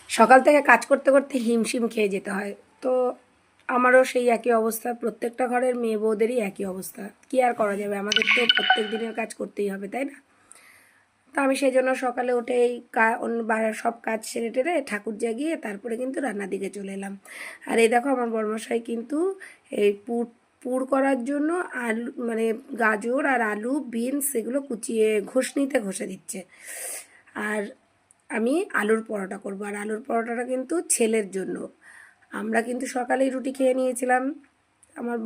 সকাল থেকে কাজ করতে করতে হিমশিম খেয়ে যেতে হয়। তো আমারও সেই একই অবস্থা, প্রত্যেকটা ঘরের মেয়ে বউদেরই একই অবস্থা। কী আর করা যাবে, আমাদের তো প্রত্যেক দিনের কাজ করতেই হবে, তাই না? তো আমি সেই জন্য সকালে উঠেই অন্য সব কাজ সেরে টেরে ঠাকুর জাগিয়ে তারপরে কিন্তু রান্নার দিকে চলে এলাম। আর এই দেখো আমার বড়মশাই কিন্তু এই পুর করার জন্য আলু মানে গাজর আর আলু বিনস এগুলো কুচিয়ে ঘষনিতে ঘষে দিচ্ছে। আর আমি আলুর পরোটা করবো, আর আলুর পরোটাটা কিন্তু ছেলের জন্য। আমরা কিন্তু সকালেই রুটি খেয়ে নিয়েছিলাম। আমার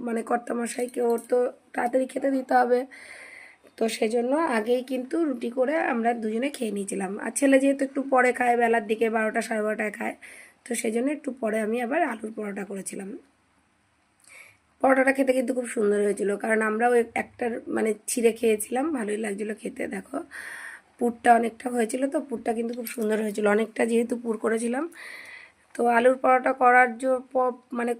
মানে কর্তামশাইকে, ওর তো তাড়াতাড়ি খেতে দিতে হবে, তো সেজন্য আগেই কিন্তু রুটি করে আমরা দুজনে খেয়ে নিয়েছিলাম। আর ছেলে যেহেতু একটু পরে খায়, বেলার দিকে 12টা সাড়ে 12টায় খায়, তো সেই জন্য একটু পরে আমি আবার আলুর পরোটা করেছিলাম। পরোটাটা খেতে কিন্তু খুব সুন্দর হয়েছিল, কারণ আমরাও একটা মানে ছিঁড়ে খেয়েছিলাম, ভালোই লাগছিলো খেতে। দেখো পুরটা অনেকটা হয়েছিল, তো পুরটা কিন্তু খুব সুন্দর হয়েছিল, অনেকটা যেহেতু পুর করেছিলাম। তো আলুর পরোটা করার মানে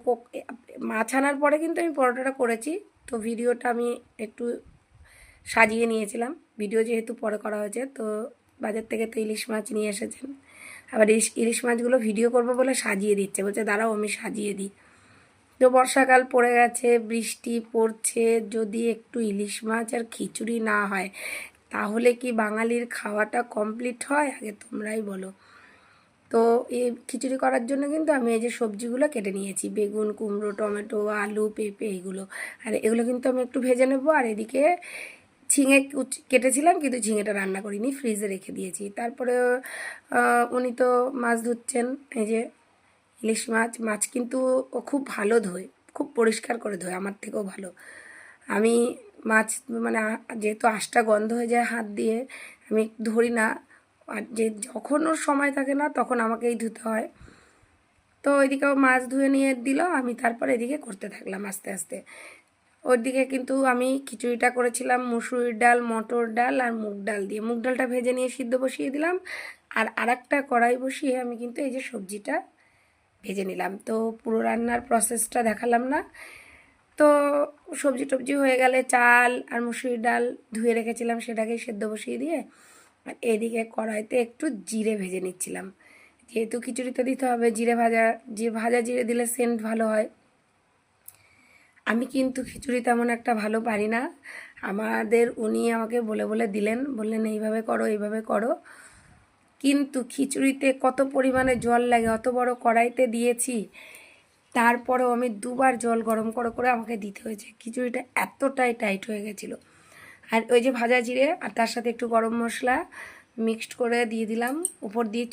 মাছ আনার পরে কিন্তু আমি পরোটাটা করেছি। তো ভিডিওটা আমি একটু সাজিয়ে নিয়েছিলাম, ভিডিও যেহেতু পরে করা হয়েছে। তো বাজার থেকে তো ইলিশ মাছ নিয়ে এসেছেন, আবার ইলিশ মাছগুলো ভিডিও করবো বলে সাজিয়ে দিচ্ছে, বলছে দাঁড়াও আমি সাজিয়ে দিই। তো বর্ষাকাল পড়ে গেছে, বৃষ্টি পড়ছে, যদি একটু ইলিশ মাছ আর খিচুড়ি না হয় তাহলে কি বাঙালির খাওয়াটা কমপ্লিট হয়? আগে তোমরাই বলো। তো এই খিচুড়ি করার জন্য কিন্তু আমি এই যে সবজিগুলো কেটে নিয়েছি, বেগুন, কুমড়ো, টমেটো, আলু, পেঁপে, এইগুলো। আর এগুলো কিন্তু আমি একটু ভেজে নেবো। আর এদিকে ঝিঙে কেটেছিলাম, কিন্তু ঝিঙেটা রান্না করিনি, ফ্রিজে রেখে দিয়েছি। তারপরে উনি তো মাছ ধুচ্ছেন, এই যে ইলিশ মাছ। মাছ কিন্তু ও খুব ভালো ধোয়, খুব পরিষ্কার করে ধোয়, আমার থেকেও ভালো। আমি মাছ মানে যেহেতু আঁশটা গন্ধ হয়ে যায় হাত দিয়ে, আমি ধরি না। আর যখন ওর সময় থাকে না তখন আমাকেই ধুতে হয়। তো ওইদিকেও মাছ ধুয়ে নিয়ে দিল, আমি তারপর এদিকে করতে থাকলাম আস্তে আস্তে। ওর দিকে কিন্তু আমি খিচুড়িটা করেছিলাম মুসুরির ডাল, মটর ডাল আর মুগ ডাল দিয়ে। মুগ ডালটা ভেজে নিয়ে সিদ্ধ বসিয়ে দিলাম, আর আরেকটা কড়াই বসিয়ে আমি কিন্তু এই যে সবজিটা ভেজে নিলাম। তো পুরো রান্নার প্রসেসটা দেখালাম না। তো সবজি টবজি হয়ে গেলে চাল আর মুসুরির ডাল ধুয়ে রেখেছিলাম, সেটাকেই সেদ্ধ বসিয়ে দিয়ে আর এদিকে কড়াইতে একটু জিরে ভেজে নিচ্ছিলাম। যেহেতু খিচুড়িতে দিতে হবে জিরে ভাজা, ভাজা জিরে দিলে সেন্ট ভালো হয়। আমি কিন্তু খিচুড়ি তেমন একটা ভালো পারি না, আমাদের উনি আমাকে বলে বলে দিলেন, বললেন এইভাবে করো এইভাবে করো। কিন্তু খিচুড়িতে কত পরিমাণে জল লাগে, অত বড় কড়াইতে দিয়েছি, তারপরেও আমি দুবার জল গরম করে করে আমাকে দিতে হয়েছে। খিচুড়িটা এতটাই টাইট হয়ে গেছিলো। আর ওই যে ভাজা জিরে আর তার সাথে একটু গরম মশলা মিক্সড করে দিয়ে দিলাম, উপর দিয়ে